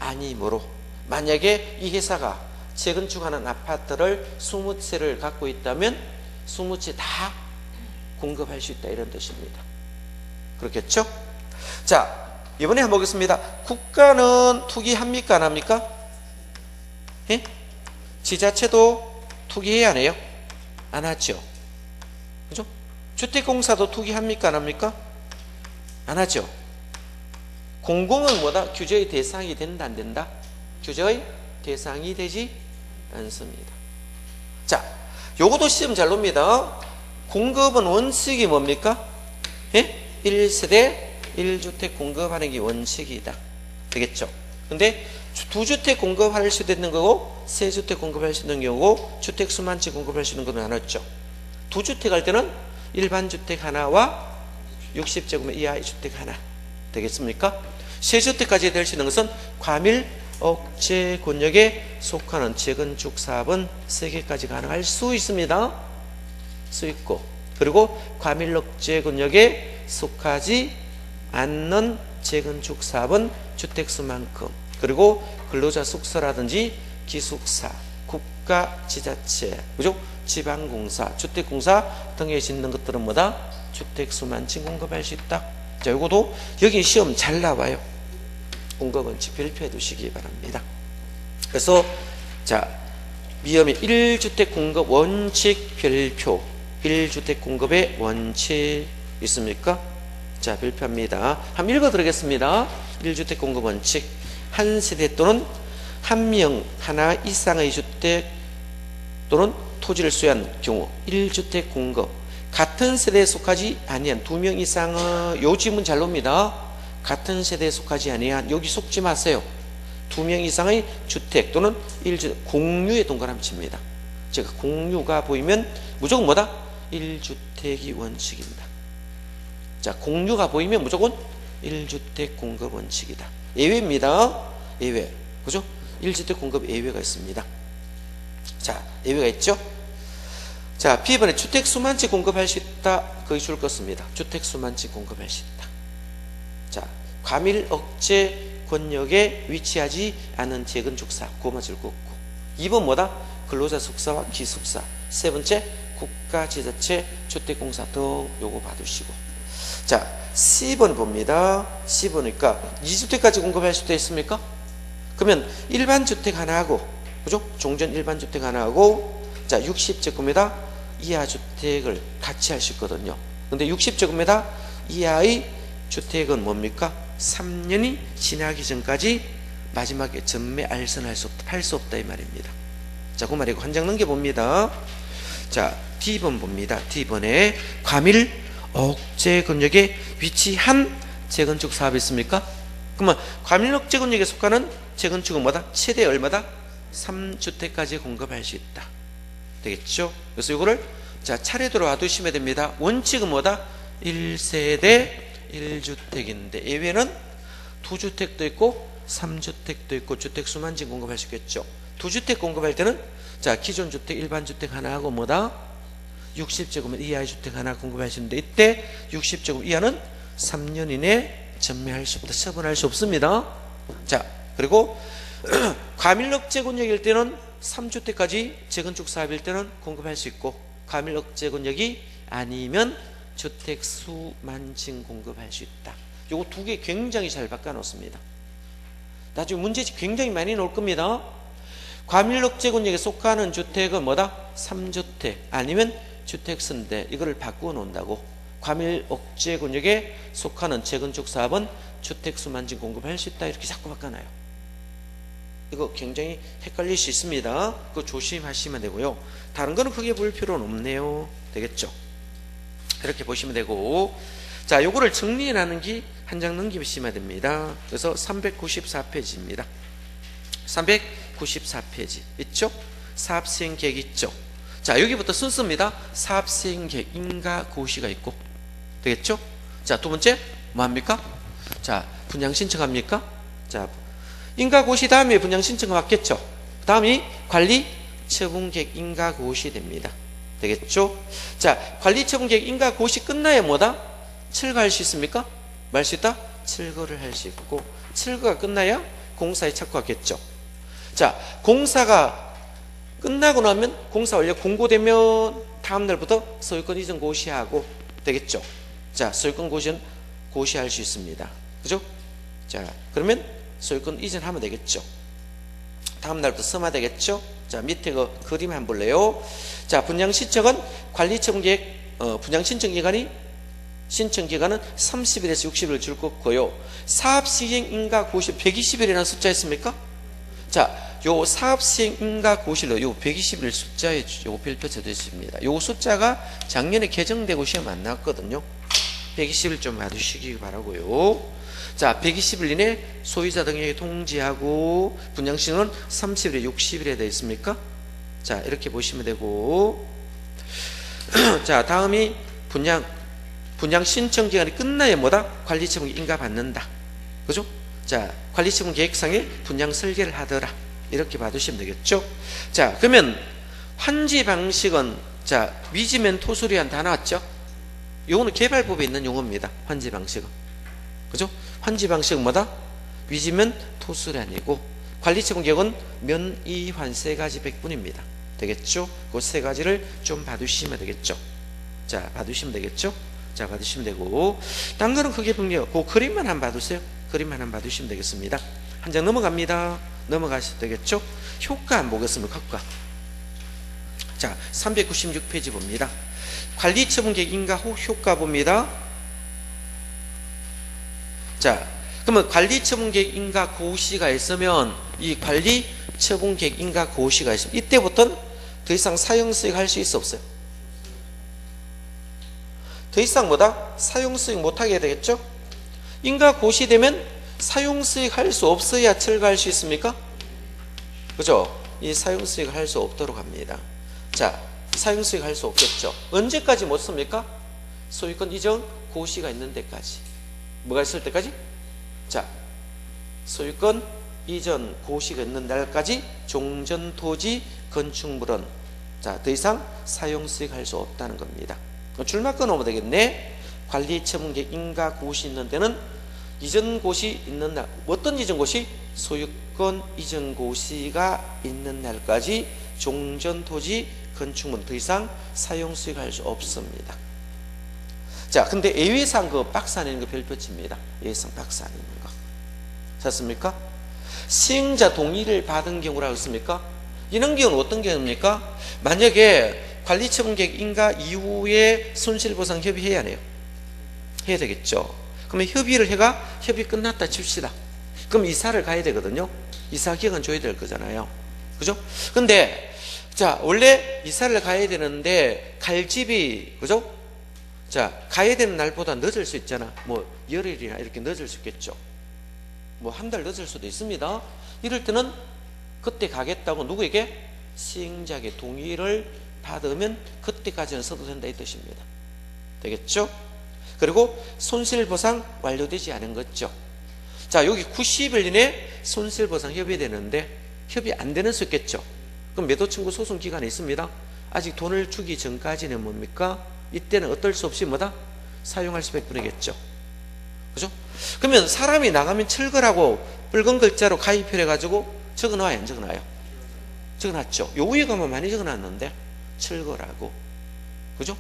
아니므로, 만약에 이 회사가 재건축하는 아파트를 20채를 갖고 있다면 20채 다 공급할 수 있다, 이런 뜻입니다. 그렇겠죠? 자, 이번에 한번 보겠습니다. 국가는 투기합니까? 안 합니까? 예? 지자체도 투기해야 하네요. 안 하죠. 그죠? 주택공사도 투기합니까? 안 합니까? 안 하죠. 공공은 뭐다? 규제의 대상이 된다, 안 된다? 규제의 대상이 되지 않습니다. 자, 요것도 시험 잘 놉니다. 공급은 원칙이 뭡니까? 예? 1세대 1주택 공급하는 게 원칙이다. 되겠죠? 근데 2주택 공급할 수 있는 거고 3주택 공급할 수 있는 경우고 주택 수만치 공급할 수 있는 거는 나눴죠. 2주택 할 때는 일반 주택 하나와 60제곱미터 이하의 주택 하나 되겠습니까? 3주택까지 될 수 있는 것은 과밀 억제 권역에 속하는 재건축 사업은 3개까지 가능할 수 있습니다. 수 있고, 그리고 과밀 억제 권역에 속하지 않는 재건축 사업은 주택수만큼, 그리고 근로자 숙소라든지 기숙사, 국가 지자체, 그죠? 지방공사, 주택공사 등에 짓는 것들은 뭐다? 주택수만치 공급할 수 있다. 자, 요것도 여기 시험 잘 나와요. 공급원칙 별표해 두시기 바랍니다. 그래서 자, 미음이 1주택 공급 원칙 별표, 1주택 공급의 원칙 있습니까? 자, 별표합니다. 한번 읽어드리겠습니다. 1주택 공급 원칙. 한 세대 또는 한 명 하나 이상의 주택 또는 토지를 소유한 경우 1주택 공급. 같은 세대에 속하지 아니한 2명 이상의, 요 지문 잘 놉니다. 같은 세대에 속하지 아니한, 여기 속지 마세요. 2명 이상의 주택 또는 1주택, 공유에 동그라미 칩니다. 제가 공유가 보이면 무조건 뭐다? 1주택이 원칙입니다. 자, 공유가 보이면 무조건 1주택 공급 원칙이다. 예외입니다. 예외. 그죠? 1주택 공급 예외가 있습니다. 자, 예외가 있죠? 자, B번에 주택 수만치 공급할 수 있다. 거의 줄 것입니다. 주택 수만치 공급할 수 있다. 자, 과밀 억제 권역에 위치하지 않은 재건축 사업, 그것만 줄 거 없고. 2번 뭐다? 근로자 숙사와 기숙사. 세 번째, 국가 지자체 주택공사 등 요거 받으시고. 자, C번 봅니다. C번이니까 2주택까지 공급할 수도 있습니까? 그러면 일반 주택 하나 하고, 그죠? 종전 일반 주택 하나 하고, 자, 60제곱미터 이하 주택을 같이 할 수 있거든요. 근데 60제곱미터 이하의 주택은 뭡니까? 3년이 지나기 전까지 마지막에 전매 알선할 수 없다, 팔 수 없다 이 말입니다. 자, 그 말이고 한 장 넘겨봅니다. 자, D번 봅니다. D번에 과밀 억제 권역에 위치한 재건축 사업이 있습니까? 그러면 과밀 억제 권역에 속하는 재건축은 뭐다? 최대 얼마다? 3주택까지 공급할 수 있다. 되겠죠? 그래서 이거를 자, 차례대로 놔두시면 됩니다. 원칙은 뭐다? 1세대 1주택인데 예외는 2주택도 있고 3주택도 있고 주택 수만치 공급할 수 있겠죠. 2주택 공급할 때는 자, 기존 주택 일반 주택 하나 하고 뭐다? 60제곱미터 이하의 주택 하나 공급할 수 있는데 이때 60제곱 이하는 3년 이내 전매할 수 없다. 처분할 수 없습니다. 자, 그리고 과밀 억제 권역일 때는 3주택까지 재건축 사업일 때는 공급할 수 있고, 과밀 억제 권역이 아니면 주택 수만층 공급할 수 있다. 요거 두 개 굉장히 잘 바꿔 놓습니다. 나중에 문제집 굉장히 많이 나올 겁니다. 과밀 억제 권역에 속하는 주택은 뭐다? 3주택 아니면 주택선대, 이거를 바꾸어 놓는다고. 과밀 억제 권역에 속하는 재건축 사업은 주택 수만층 공급할 수 있다. 이렇게 자꾸 바꿔놔요. 이거 굉장히 헷갈릴 수 있습니다. 그거 조심하시면 되고요. 다른 거는 크게 볼 필요는 없네요. 되겠죠? 이렇게 보시면 되고, 자, 요거를 정리해놨는 게 한 장 넘기시면 됩니다. 그래서 394페이지입니다. 394페이지 있죠? 사업시행계획 있죠? 자, 여기부터 순서입니다. 사업시행계획, 인가고시가 있고, 되겠죠? 자, 두 번째 뭐합니까? 자, 분양신청합니까? 자, 인가고시 다음에 분양신청이 왔겠죠? 다음이 관리처분계획 인가고시 됩니다. 되겠죠? 자, 관리처분계획 인가고시 끝나야 뭐다? 철거할 수 있습니까? 말 수 있다? 철거를 할 수 있고, 철거가 끝나야 공사에 착수하겠죠. 자, 공사가 끝나고 나면 공사 완료 공고되면 다음 날부터 소유권 이전 고시하고, 되겠죠? 자, 소유권 고시는 고시할 수 있습니다. 그죠? 자, 그러면 소유권 이전하면 되겠죠. 다음 날부터 서마되겠죠. 자, 밑에 그 그림 한번 볼래요. 자, 분양신청은 관리처분계획 분양신청 기간이 신청기간은 30일에서 60일을 줄 거고요. 사업시행인가 고실 120일이라는 숫자였습니까? 자, 요 사업시행인가 고실로 요 120일 숫자에 요 별표 쳐주십니다. 요 숫자가 작년에 개정되고 시험 안 나왔거든요. 120일 좀 봐주시기 바라고요. 자, 120일 이내 소유자 등에게 통지하고 분양시는 30일에 60일에 되어 있습니까? 자, 이렇게 보시면 되고 자, 다음이 분양 신청 기간이 끝나야 뭐다? 관리처분 인가 받는다. 그죠? 자, 관리처분 계획상에 분양 설계를 하더라. 이렇게 봐두시면 되겠죠? 자, 그러면 환지 방식은 자, 위지면 토수리안 다 나왔죠? 요거는 개발법에 있는 용어입니다. 환지 방식은. 그죠? 환지 방식은 뭐다? 위지면 토수리안이고 관리처분 계획은 면이 환세 가지 백분입니다. 되겠죠? 그 세 가지를 좀 봐두시면 되겠죠? 자, 봐두시면 되겠죠? 자, 봐두시면 되고 딴 거는 크게 병력. 그 그림만 한번 봐두세요. 그림만 한번 봐두시면 되겠습니다. 한 장 넘어갑니다. 넘어가셔도 되겠죠? 효과 한번 보겠습니다. 효과. 자, 396페이지 봅니다. 관리처분 계획 인가 효과 봅니다. 자, 그러면 관리처분 계획 인가 고시가 있으면 이 관리처분 계획 인가 고시가 있으면 이때부터는 더 이상 사용수익 할 수 있어 없어요? 더 이상 뭐다? 사용수익 못하게 되겠죠? 인가 고시되면 사용수익 할 수 없어야 철거할 수 있습니까? 그죠? 이 사용수익 할 수 없도록 합니다. 자, 사용수익 할 수 없겠죠? 언제까지 못 씁니까? 소유권 이전 고시가 있는 데까지. 뭐가 있을 때까지? 자, 소유권 이전 고시가 있는 날까지 종전토지 건축물은 자, 더 이상 사용수익 할 수 없다는 겁니다. 줄만 끊어오면 되겠네. 관리처분계획 인가 고시 있는 데는 이전 고시 있는 날, 어떤 이전 고시? 소유권 이전 고시가 있는 날까지 종전토지 건축물은 더 이상 사용수익 할 수 없습니다. 자, 근데 예외상 그 박스 안에 있는 거 별표 칩니다. 예외상 박스 안에 있는 거. 샀습니까? 시행자 동의를 받은 경우라고 했습니까? 이런 경우는 어떤 경우입니까? 만약에 관리처분계획 인가 이후에 손실보상 협의해야 하네요. 해야 되겠죠. 그러면 협의를 해가 협의 끝났다 칩시다. 그럼 이사를 가야 되거든요. 이사 기간 줘야 될 거잖아요. 그죠? 근데 자, 원래 이사를 가야 되는데 갈 집이 그죠? 자, 가야 되는 날보다 늦을 수 있잖아. 뭐 열흘이나 이렇게 늦을 수 있겠죠. 뭐 한 달 늦을 수도 있습니다. 이럴 때는 그때 가겠다고 누구에게? 시행자에게 동의를 받으면 그때까지는 써도 된다 이 뜻입니다. 되겠죠? 그리고 손실보상 완료되지 않은 거죠. 자, 여기 90일 이내 손실보상 협의되는데 협의 안 되는 수 있겠죠. 그럼 매도 청구 소송 기간이 있습니다. 아직 돈을 주기 전까지는 뭡니까? 이때는 어떨 수 없이 뭐다? 사용할 수밖에 없겠죠. 그죠? 그러면 사람이 나가면 철거라고 붉은 글자로 가입을 해가지고 적어놔요, 안 적어놔요? 적어놨죠. 요 위에 가면 많이 적어놨는데 철거라고. 그죠?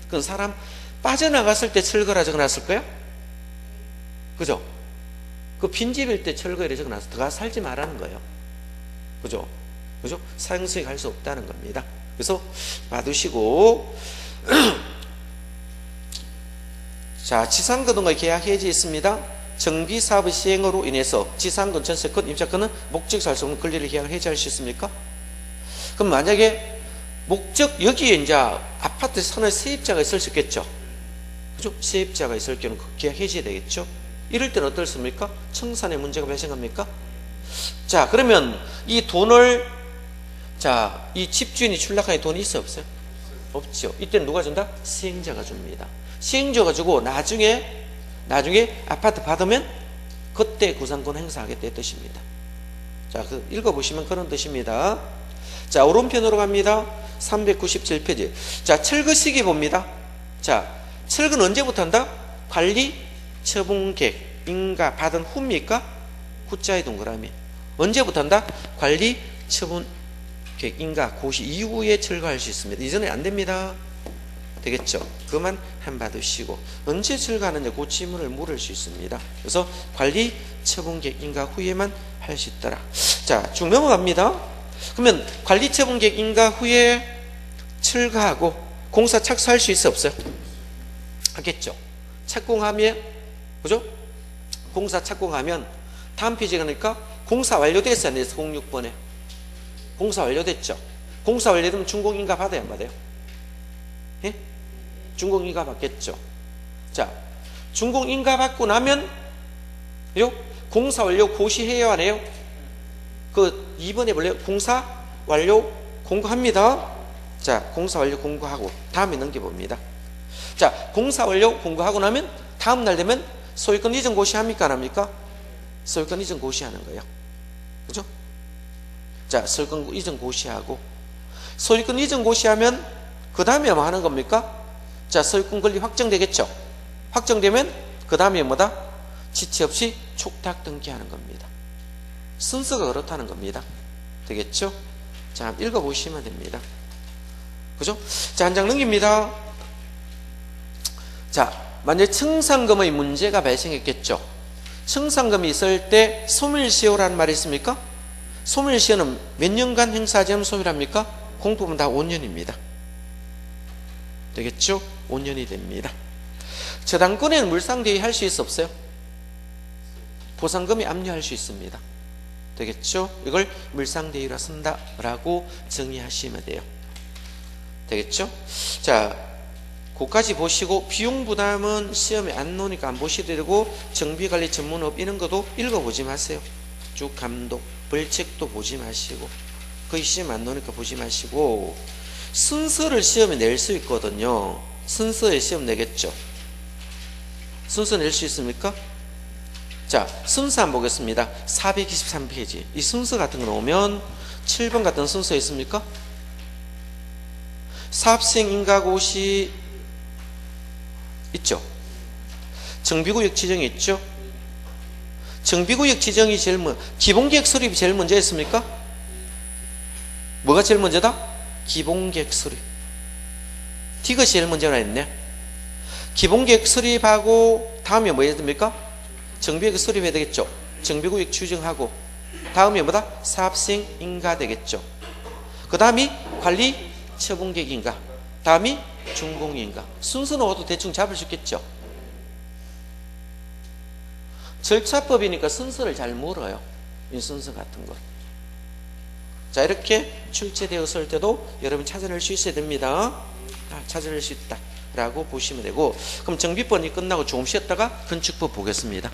그건 사람 빠져나갔을 때 철거라 적어놨을 거야? 그죠? 그 빈집일 때 철거를 적어놨어. 더 가서 살지 말라는 거예요. 그죠? 그죠? 사용수익 할 수 없다는 겁니다. 그래서 봐두시고 자, 지상거등의 계약 해지 있습니다. 정비사업의 시행으로 인해서 지상권, 전세권, 임차권은 목적 할 수 없는 권리를 계약을 해지할 수 있습니까? 그럼 만약에 목적 여기에 이제 아파트 선의 세입자가 있을 수 있겠죠. 그죠? 세입자가 있을 경우는 그 계약 해지해야 되겠죠. 이럴 때는 어떻습니까? 청산의 문제가 발생합니까? 자, 그러면 이 돈을 자, 이 집주인이 출납하는 돈이 있어 없어요? 없죠. 이때는 누가 준다? 시행자가 줍니다. 시행자가 주고 나중에 아파트 받으면 그때 구상권 행사하겠다는 뜻입니다. 자, 그 읽어보시면 그런 뜻입니다. 자, 오른편으로 갑니다. 397페이지. 자, 철거 시기 봅니다. 자, 철거는 언제부터 한다? 관리 처분계획 인가 받은 후입니까? 후자의 동그라미. 언제부터 한다? 관리 처분계획 인가 고시 이후에 철거할 수 있습니다. 이전에 안 됩니다. 되겠죠? 그만 한 받으시고 언제 철거하느냐 그 질문을 물을 수 있습니다. 그래서 관리 처분계획 인가 후에만 할 수 있더라. 자, 쭉 넘어갑니다. 그러면 관리 처분계획 인가 후에 철거하고 공사 착수할 수 있어 없어요? 하겠죠. 착공하면, 그죠? 공사 착공하면 다음 페이지 가니까 공사 완료됐어요, 안 됐어? 06번에. 공사 완료됐죠? 공사 완료되면 준공인가 받아야 안 받아요? 예? 준공인가 받겠죠? 자, 준공인가 받고 나면, 요? 공사 완료 고시해요, 안 해요? 그 2번 해볼래요? 공사 완료 공고합니다. 자, 공사 완료 공고하고 다음에 넘겨봅니다. 자, 공사 완료 공고하고 나면 다음 날 되면 소유권 이전 고시합니까? 안 합니까? 소유권 이전 고시하는 거예요. 그죠? 자, 소유권 이전 고시하고, 소유권 이전 고시하면 그 다음에 뭐 하는 겁니까? 자, 소유권 권리 확정되겠죠? 확정되면 그 다음에 뭐다? 지체 없이 촉탁 등기하는 겁니다. 순서가 그렇다는 겁니다. 되겠죠? 자, 읽어보시면 됩니다. 그죠? 자, 한 장 넘깁니다. 자, 만약에 청산금의 문제가 발생했겠죠? 청산금이 있을 때 소멸시효라는 말이 있습니까? 소멸시효는 몇 년간 행사하지 않으면 소멸합니까? 공법은 다 5년입니다. 되겠죠? 5년이 됩니다. 저당권에는 물상대위 할 수 있어 없어요? 보상금이 압류할 수 있습니다. 되겠죠? 이걸 물상대위라 쓴다라고 정의하시면 돼요. 되겠죠? 자, 그까지 보시고, 비용부담은 시험에 안 나오니까 안 보셔도 되고, 정비관리 전문업 이런 것도 읽어보지 마세요. 쭉 감독, 벌칙도 보지 마시고, 거의 시험 안 나오니까 보지 마시고, 순서를 시험에 낼 수 있거든요. 순서에 시험 내겠죠? 순서 낼 수 있습니까? 자, 순서 한번 보겠습니다. 423페이지. 이 순서 같은 거 나오면 7번 같은 순서 있습니까? 사업시행 인가고시 있죠? 정비구역 지정이 있죠? 정비구역 지정이 제일 기본계획 수립이 제일 먼저 했습니까? 뭐가 제일 먼저다? 기본계획 수립. D가 제일 먼저나 했네. 기본계획 수립하고 다음에 뭐 해야 됩니까? 정비구역 수립해야 되겠죠? 정비구역 추정하고 다음에 뭐다? 사업시행 인가 되겠죠? 그 다음이 관리 처분계획 인가, 다음이 준공인가. 순서는 와도 대충 잡을 수 있겠죠? 절차법이니까 순서를 잘 몰아요. 이 순서 같은 거. 자, 이렇게 출제되었을 때도 여러분 찾아낼 수 있어야 됩니다. 찾아낼 수 있다 라고 보시면 되고, 그럼 정비법이 끝나고 조금 쉬었다가 건축법 보겠습니다.